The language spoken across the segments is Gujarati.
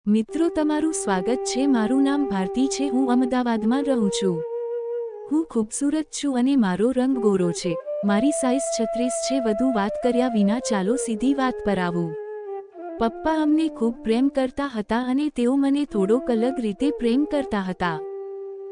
મિત્રો તમારું સ્વાગત છે। મારું નામ ભારતી છે। હું અમદાવાદમાં રહું છું। હું ખૂબસૂરત છું અને મારો રંગ ગોરો છે। મારી સાઇઝ 36 છે। વધુ વાત કર્યા વિના ચાલો સીધી વાત પર આવું। પપ્પા અમને ખૂબ પ્રેમ કરતા હતા અને તેઓ મને થોડોક અલગ રીતે પ્રેમ કરતા હતા।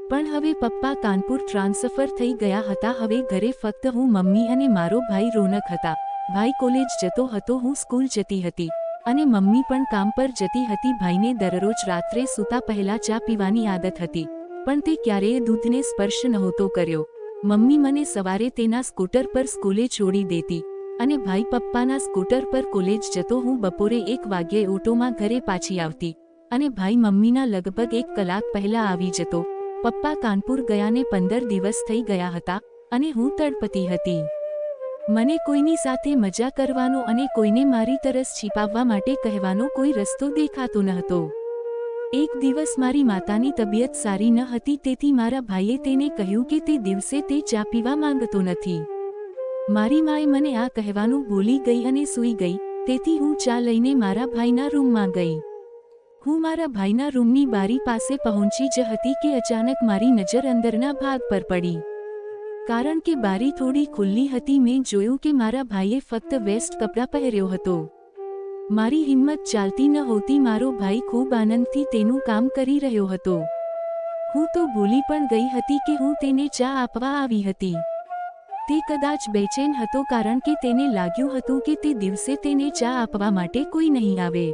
પણ હવે પપ્પા કાનપુર ટ્રાન્સફર થઈ ગયા હતા। હવે ઘરે ફક્ત હું, મમ્મી અને મારો ભાઈ રોનક હતા। ભાઈ કોલેજ જતો હતો, હું સ્કૂલ જતી હતી અને મમ્મી પણ કામ પર જતી હતી। ભાઈને દરરોજ રાત્રે સૂતા પહેલા ચા પીવાની આદત હતી, પણ તે ક્યારેય દૂધને સ્પર્શ નહોતો કર્યો। મમ્મી મને સવારે તેના સ્કૂટર પર સ્કૂલે છોડી દેતી અને ભાઈ પપ્પાના સ્કૂટર પર કોલેજ જતો। હું બપોરે 1 વાગ્યે ઓટોમાં ઘરે પાછી આવતી અને ભાઈ મમ્મીના લગભગ 1 કલાક પહેલા આવી જતો। પપ્પા કાનપુર ગયાને 15 દિવસ થઈ ગયા હતા અને હું તડપતી હતી। મને કોઈની સાથે મજા કરવાનો અને કોઈને મારી તરસ छिपाવવા માટે કહેવાનો કોઈ રસ્તો દેખાતો ન હતો। એક દિવસ મારી માતાની તબિયત સારી ન હતી, તેથી મારા ભાઈએ તેને કહ્યું કે તે દિવસે તે ચા પીવા માંગતો નથી। મારી માએ મને આ કહેવાનું ભૂલી ગઈ અને સૂઈ ગઈ, તેથી હું ચા લઈને મારા ભાઈના રૂમમાં ગઈ। હું મારા ભાઈના રૂમની બારી પાસે પહોંચી જ હતી કે અચાનક મારી નજર અંદરના ભાગ પર પડી। કારણ કે બારી થોડી ખુલ્લી હતી, મેં જોયું કે મારા ભાઈએ ફક્ત વેસ્ટ કપડાં પહેર્યો હતો। મારી હિંમત ચાલતી નહોતી। મારો ભાઈ ખૂબ આનંદથી તેનું કામ કરી રહ્યો હતો। હું તો ભૂલી પણ ગઈ હતી કે હું તેને ચા આપવા આવી હતી। તે કદાચ બેચેન હતો કારણ કે તેને લાગ્યું હતું કે તે દિવસે તેને ચા આપવા માટે કોઈ નહીં આવે,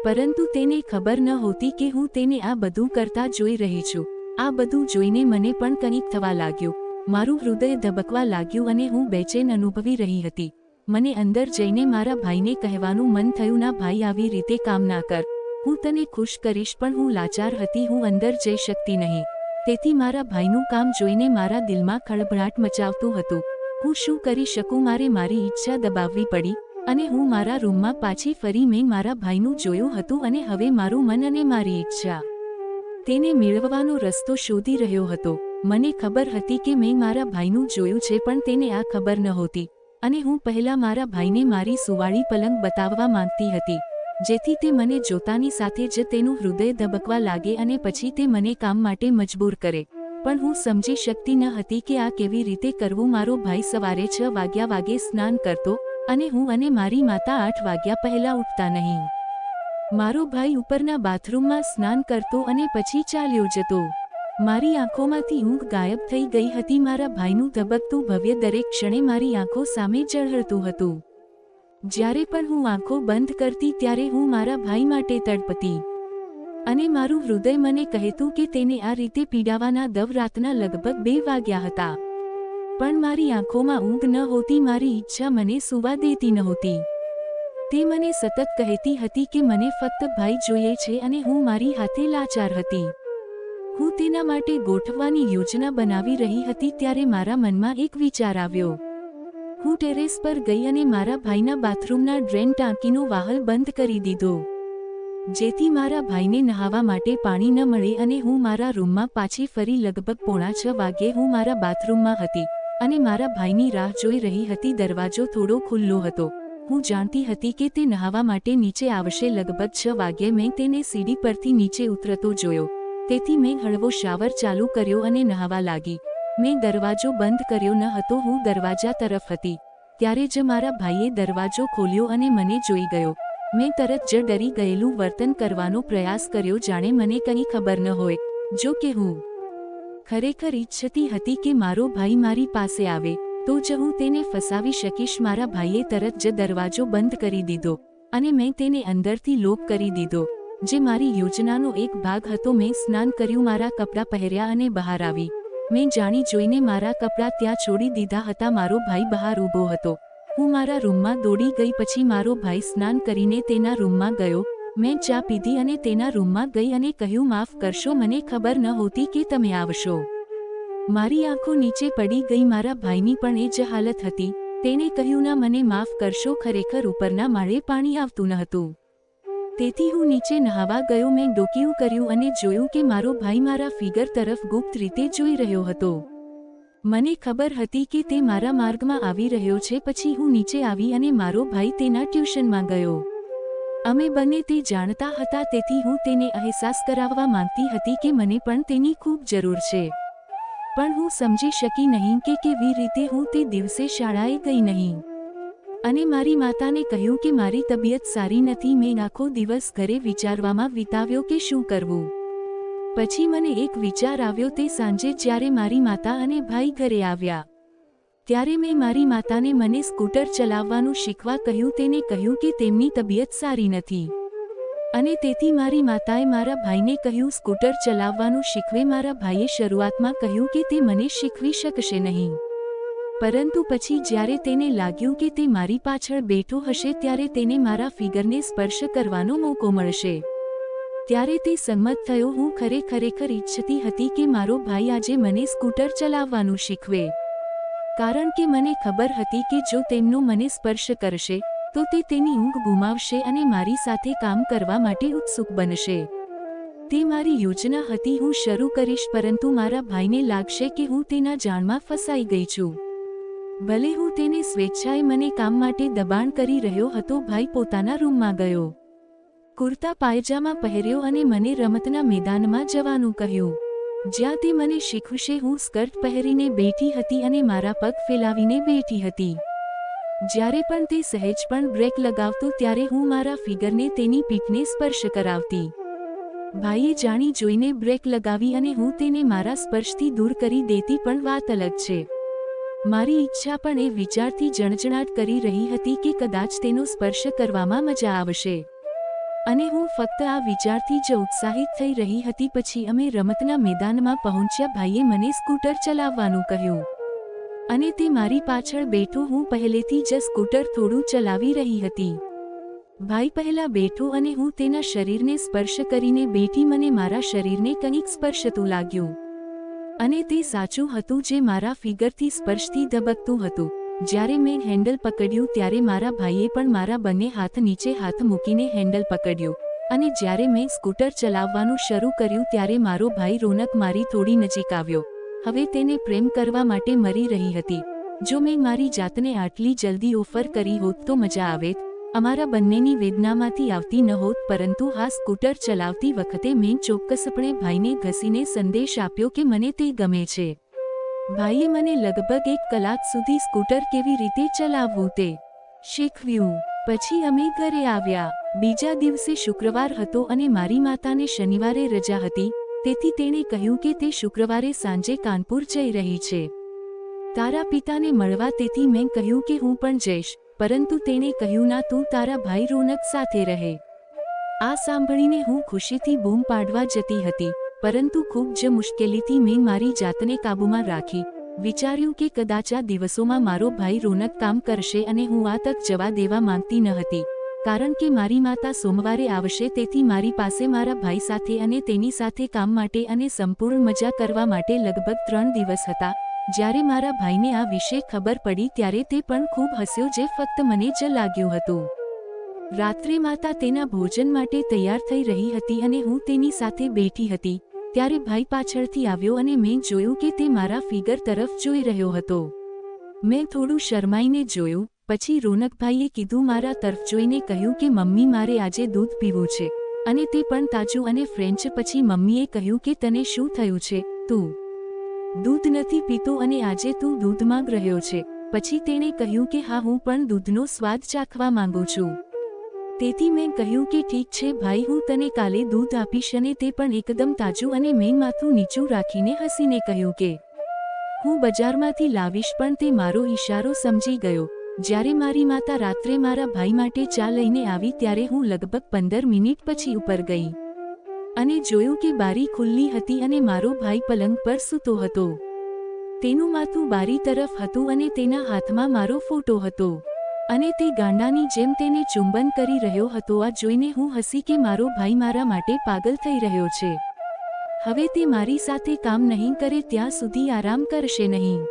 પરંતુ તેને ખબર નહોતી કે હું તેને આ બધું કરતા જોઈ રહી છું। આ બધું જોઈને મને પણ કંઈક થવા લાગ્યું। મારું હૃદય ધબકવા લાગ્યું અને હું બેચેન અનુભવી રહી હતી। મને અંદર જઈને મારા ભાઈને કહેવાનું મન થયું, ના ભાઈ, આવી રીતે કામ ના કર, હું તને ખુશ કરીશ। પણ હું લાચાર હતી, હું અંદર જઈ શકતી નહીં। તેથી મારા ભાઈનું કામ જોઈને મારા દિલમાં ખળભળાટ મચાવતું હતું। હું શું કરી શકું? મારે મારી ઈચ્છા દબાવવી પડી અને હું મારા રૂમમાં પાછી ફરી। મેં મારા ભાઈનું જોયું હતું અને હવે મારું મન અને મારી ઈચ્છા તેને મેળવવાનો રસ્તો શોધી રહ્યો હતો। મને ખબર હતી કે મેં મારા ભાઈનું જોયું છે, પણ તેને આ ખબર નહોતી અને હું પહેલા મારા ભાઈને મારી સુવાળી પલંગ બતાવવા માંગતી હતી, જેથી તે મને જોતાની સાથે જ તેનું હૃદય ધબકવા લાગે અને પછી તે મને કામ માટે મજબૂર કરે। પણ હું સમજી શકતી ન હતી કે આ કેવી રીતે કરવું। મારો ભાઈ સવારે 6 વાગે સ્નાન કરતો અને હું અને મારી માતા 8 વાગ્યા પહેલા ઉઠતા નહીં। મારો ભાઈ ઉપરના બાથરૂમમાં સ્નાન કરતો અને પછી ચાલ્યો જતો। મારી આંખોમાંથી ઊંઘ ગાયબ થઈ ગઈ હતી। મારા ભાઈનું ધબકતું ભવ્ય દરેક ક્ષણે મારી આંખો સામે ઝળહળતું હતું। જ્યારે પણ હું આંખો બંધ કરતી ત્યારે હું મારા ભાઈ માટે તડપતી અને મારું હૃદય મને કહેતું કે તેને આ રીતે પીડાવાના દવ રાતના લગભગ 2 વાગ્યા હતા, પણ મારી આંખોમાં ઊંઘ નહોતી। મારી ઈચ્છા મને સૂવા દેતી નહોતી। તે મને સતત કહેતી હતી કે મને ફક્ત ભાઈ જોઈએ છે અને હું મારી હાથે લાચાર હતી। હું તેના માટે ગોઠવવાની યોજના બનાવી રહી હતી ત્યારે મારા મનમાં એક વિચાર આવ્યો। હું ટેરેસ પર ગઈ અને મારા ભાઈના બાથરૂમના ડ્રેન ટાંકીનો વાહલ બંધ કરી દીધો, જેથી મારા ભાઈને નહાવા માટે પાણી ન મળે અને હું મારા રૂમમાં પાછી ફરી। લગભગ 5:45 વાગ્યે હું મારા બાથરૂમમાં હતી અને મારા ભાઈની રાહ જોઈ રહી હતી। દરવાજો થોડો ખુલ્લો હતો। હું જાણતી હતી કે તે નહાવા માટે નીચે આવશે। લગભગ 6 વાગ્યે મેં તેને સીડી પરથી નીચે ઉતરતો જોયો, તેથી મેં હળવો શાવર ચાલુ કર્યો અને નહાવા લાગી। મેં દરવાજો બંધ કર્યો ન હતો, હું દરવાજા તરફ હતી ત્યારે જ મારા ભાઈએ દરવાજો ખોલ્યો અને મને જોઈ ગયો। મેં તરત જ ડરી ગયેલું વર્તન કરવાનો પ્રયાસ કર્યો, જાણે મને કંઈ ખબર ન હોય। જો કે હું ખરેખર ઈચ્છતી હતી કે મારો ભાઈ મારી પાસે આવે તો જ હું તેને ફસાવી શકીશ। મારા ભાઈએ તરત જ દરવાજો બંધ કરી દીધો અને મેં તેને અંદરથી લોક કરી દીધો, જે મારી યોજનાનો એક ભાગ હતો। મેં સ્નાન કર્યું, મારા કપડાં પહેર્યા અને બહાર આવી। મેં જાણી જોઈને મારા કપડાં ત્યાં છોડી દીધા હતા। મારો ભાઈ બહાર ઊભો હતો। હું મારા રૂમમાં દોડી ગઈ। પછી મારો ભાઈ સ્નાન કરીને તેના રૂમમાં ગયો। મેં ચા પીધી અને તેના રૂમમાં ગઈ અને કહ્યું, માફ કરશો, મને ખબર નહોતી કે તમે આવશો। મારી આંખો નીચે પડી ગઈ। મારા ભાઈની પણ એ જ હાલત હતી। તેણે કહ્યું, ના, મને માફ કરશો, ખરેખર ઉપરના માળે પાણી આવતું ન હતું, તેથી હું નીચે નહાવા ગયો। મેં ડોકિયું કર્યું અને જોયું કે મારો ભાઈ મારા ફિગર તરફ ગુપ્ત રીતે જોઈ રહ્યો હતો। મને ખબર હતી કે તે મારા માર્ગમાં આવી રહ્યો છે। પછી હું નીચે આવી અને મારો ભાઈ તેના ટ્યુશનમાં ગયો। અમે બંને તે જાણતા હતા, તેથી હું તેને અહેસાસ કરાવવા માંગતી હતી કે મને પણ તેની ખૂબ જરૂર છે, પણ હું સમજી શકી નહીં કે કેવી રીતે હું તે દિવસે શાળાએ ગઈ નહીં અને મારી માતાને કહ્યું કે મારી તબિયત સારી નથી. મેં આખો દિવસ ઘરે વિચારવામાં વિતાવ્યો કે શું કરવું. પછી મને એક વિચાર આવ્યો. તે સાંજે જ્યારે મારી માતા અને ભાઈ ઘરે આવ્યા ત્યારે મેં મારી માતાને મને સ્કૂટર ચલાવવાનું શીખવા કહ્યું. તેને કહ્યું કે તેમની તબિયત સારી નથી અને તેથી મારી માતાએ મારા ભાઈને કહ્યું સ્કૂટર ચલાવવાનું શીખવે. મારા ભાઈએ શરૂઆતમાં કહ્યું કે તે મને શીખવી શકશે નહીં, પરંતુ પછી જ્યારે તેને લાગ્યું કે તે મારી પાછળ બેઠો હશે ત્યારે તેને મારા ફિગરને સ્પર્શ કરવાનો મોકો મળશે, ત્યારે તે સંમત થયો. હું ખરેખર ઈચ્છતી હતી કે મારો ભાઈ આજે મને સ્કૂટર ચલાવવાનું શીખવે, કારણ કે મને ખબર હતી કે જો તેમનો મને સ્પર્શ કરશે તો તે તેની ઊંઘ ગુમાવશે અને મારી સાથે કામ કરવા માટે ઉત્સુક બનશે. તે મારી યોજના હતી. હું શરૂ કરીશ, પરંતુ મારા ભાઈને લાગશે કે હું તેના જાળમાં ફસાઈ ગઈ છું. ભલે હું તેને સ્વેચ્છાએ મને કામ માટે દબાણ કરી રહ્યો હતો. ભાઈ પોતાના રૂમમાં ગયો, કુર્તા પાયજામા પહેર્યો અને મને રમતના મેદાનમાં જવાનું કહ્યું, જ્યાં તે મને શીખવશે. હું સ્કર્ટ પહેરીને બેઠી હતી અને મારા પગ ફેલાવીને બેઠી હતી. જ્યારે પણ તે સહેજ પણ બ્રેક લગાવતો ત્યારે હું મારા ફિગરને તેની પીઠને સ્પર્શ કરાવતી. ભાઈએ જાણી જોઈને બ્રેક લગાવી અને હું તેને મારા સ્પર્શથી દૂર કરી દેતી, પણ વાત અલગ છે. મારી ઈચ્છા પણ એ વિચારથી જણજણાટ કરી રહી હતી કે કદાચ તેનો સ્પર્શ કરવામાં મજા આવશે, અને હું ફક્ત આ વિચારથી જ ઉત્સાહિત થઈ રહી હતી. પછી અમે રમતના મેદાનમાં પહોંચ્યા. ભાઈએ મને સ્કૂટર ચલાવવાનું કહ્યું અને તે મારી પાછળ બેઠો. હું પહેલેથી જ સ્કૂટર થોડું ચલાવી રહી હતી. ભાઈ પહેલા બેઠો અને હું તેના શરીરને સ્પર્શ કરીને બેઠી. મને મારા શરીરને કંઈક સ્પર્શતું લાગ્યું અને તે સાચું હતું, જે મારા ફિગરથી સ્પર્શથી ધબકતું હતું. જ્યારે મેં હેન્ડલ પકડ્યું ત્યારે મારા ભાઈએ પણ મારા બંને હાથ નીચે હાથ મૂકીને હેન્ડલ પકડ્યું, અને જ્યારે મેં સ્કૂટર ચલાવવાનું શરૂ કર્યું ત્યારે મારો ભાઈ રોનક મારી થોડી નજીક આવ્યો. હવે તેને પ્રેમ કરવા માટે મરી રહી હતી. જો મેં મારી જાતને આટલી જલ્દી ઓફર કરી હોત તો મજા આવેત, અમારા બંનેની વેદનામાંથી આવતી ન હોત. પરંતુ હા, સ્કૂટર ચલાવતી વખતે મેં ચોક્કસપણે ભાઈને ઘસીને સંદેશ આપ્યો કે મને તે ગમે છે. ભાઈએ મને લગભગ 1 કલાક સુધી સ્કૂટર કેવી રીતે ચલાવવું તે શીખવ્યું. પછી અમે ઘરે આવ્યા. બીજા દિવસે શુક્રવાર હતો અને મારી માતાને શનિવારે રજા હતી, તેથી તેણે કહ્યું કે તે શુક્રવારે સાંજે કાનપુર જઈ રહી છે તારા પિતાને મળવા. તેથી મેં કહ્યું કે હું પણ જઈશ, પરંતુ તેણે કહ્યું ના, તું તારા ભાઈ રોનક સાથે રહે. આ સાંભળીને હું ખુશીથી બૂમ પાડવા જતી હતી, પરંતુ ખૂબ જ મુશ્કેલીથી મેં મારી જાતને કાબૂમાં રાખી. વિચાર્યું કે કદાચ આ દિવસોમાં મારો ભાઈ રોનક કામ કરશે અને હું આ તક જવા દેવા માંગતી ન હતી, કારણ કે મારી માતા સોમવારે આવશે. તેથી મારી પાસે મારા ભાઈ સાથે અને તેની સાથે કામ માટે અને સંપૂર્ણ મજા કરવા માટે લગભગ 3 દિવસ હતા. જ્યારે મારા ભાઈને આ વિશે ખબર પડી ત્યારે તે પણ ખૂબ હસ્યો, જે ફક્ત મને જ લાગ્યું હતું. રાત્રે માતા તેના ભોજન માટે તૈયાર થઈ રહી હતી અને હું તેની સાથે બેઠી હતી ત્યારે ભાઈ પાછળથી આવ્યો અને મેં જોયું કે તે મારા ફિગર તરફ જોઈ રહ્યો હતો. મેં થોડું શરમાઈને જોયું. પછી રોનકભાઈએ કીધું, મારા તરફ જોઈને કહ્યું કે મમ્મી, મારે આજે દૂધ પીવું છે, અને તે પણ તાજું અને ફ્રેન્ચ. પછી મમ્મીએ કહ્યું કે તને શું થયું છે? તું દૂધ નથી પીતો અને આજે તું દૂધ માંગ રહ્યો છે. પછી તેણે કહ્યું કે હા, હું પણ દૂધનો સ્વાદ ચાખવા માંગુ છું. તેથી મેં કહ્યું કે ઠીક છે ભાઈ, હું તને કાલે દૂધ આપીશ, અને તે પણ એકદમ તાજું. અને મેં માથું નીચું રાખીને હસીને કહ્યું કે હું બજારમાંથી લાવીશ. પણ તે મારો ઈશારો સમજી ગયો. જ્યારે મારી માતા રાત્રે મારા ભાઈ માટે ચા લઈને આવી ત્યારે હું લગભગ 15 મિનિટ પછી ઉપર ગઈ અને જોયું કે બારી ખુલ્લી હતી અને મારો ભાઈ પલંગ પર સૂતો હતો. તેનું માથું બારી તરફ હતું અને તેના હાથમાં મારો ફોટો હતો અને તે ગાંડાની જેમ તેને ચુંબન કરી રહ્યો હતો. આ જોઈને હું હસી કે મારો ભાઈ મારા માટે પાગલ થઈ રહ્યો છે. હવે તે મારી સાથે કામ નહીં કરે ત્યાં સુધી આરામ કરશે નહીં,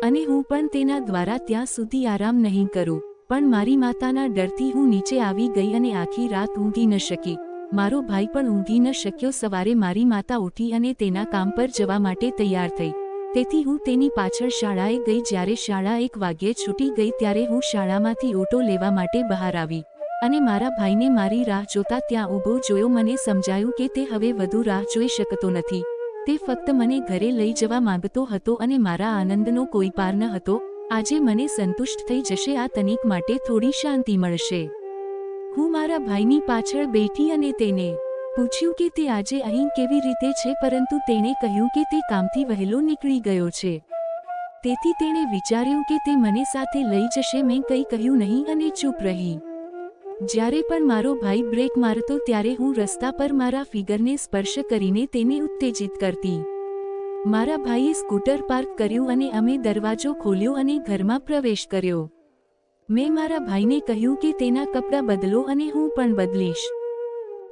અને હું પણ તેના દ્વારા ત્યાં સુધી આરામ નહીં કરું. પણ મારી માતાના ડરથી હું નીચે આવી ગઈ અને આખી રાત ઊંઘી ન શકી. મારો ભાઈ પણ ઊંઘી ન શક્યો. સવારે મારી માતા ઉઠી અને તેના કામ પર જવા માટે તૈયાર થઈ. તેથી હું તેની પાછળ શાળાએ ગઈ. જ્યારે શાળા 1 વાગ્યે છૂટી ગઈ ત્યારે હું શાળામાંથી ઓટો લેવા માટે બહાર આવી. અને મારા ભાઈને મારી રાહ જોતા ત્યાં ઊભો જોયો. મને સમજાયું કે તે હવે વધુ રાહ જોઈ શકતો નથી. તે ફક્ત મને ઘરે લઈ જવા માંગતો હતો અને મારા આનંદનો કોઈ પાર ન હતો. આજે મને સંતુષ્ટ થઈ જશે. આ તનિક માટે થોડી શાંતિ મળશે. હું મારા ભાઈની પાછળ બેઠી અને તેને પૂછ્યું કે તે આજે અહીં કેવી રીતે છે, પરંતુ તેણે કહ્યું કે તે કામથી વહેલો નીકળી ગયો છે. તેથી તેણે વિચાર્યું કે તે મને સાથે લઈ જશે. મેં કંઈ કહ્યું નહીં અને ચૂપ રહી. જ્યારે પણ મારો ભાઈ બ્રેક મારતો ત્યારે હું રસ્તા પર મારા ફિગરને સ્પર્શ કરીને તેને ઉત્તેજિત કરતી. મારા ભાઈએ સ્કૂટર પાર્ક કર્યું અને અમે દરવાજો ખોલ્યો અને ઘરમાં પ્રવેશ કર્યો. મેં મારા ભાઈને કહ્યું કે તેના કપડાં બદલો અને હું પણ બદલીશ.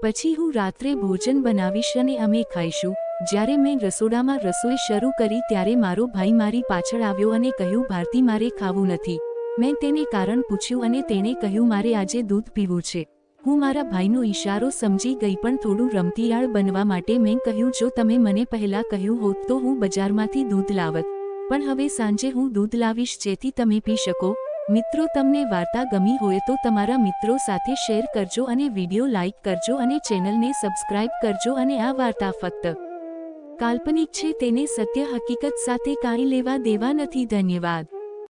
પછી હું રાત્રે ભોજન બનાવીશ અને અમે ખાઈશું. જ્યારે મેં રસોડામાં રસોઈ શરૂ કરી ત્યારે મારો ભાઈ મારી પાછળ આવ્યો અને કહ્યું, ભારતી, મારે ખાવું નથી. મેં તેને કારણ પૂછ્યું અને તેણે કહ્યું, મારે આજે દૂધ પીવું છે. હું મારા ભાઈનો ઈશારો સમજી ગઈ, પણ થોડું રમતિયાળ બનવા માટે મેં કહ્યું, જો તમે મને પહેલાં કહ્યું હોત તો હું બજારમાંથી દૂધ લાવત. પણ હવે સાંજે હું દૂધ લાવીશ જેથી તમે પી શકો. મિત્રો, તમને વાર્તા ગમી હોય તો તમારા મિત્રો સાથે શેર કરજો અને વિડીયો લાઇક કરજો અને ચેનલને સબસ્ક્રાઇબ કરજો. અને આ વાર્તા ફક્ત કાલ્પનિક છે, તેને સત્ય હકીકત સાથે કાંઈ લેવા દેવા નથી. ધન્યવાદ.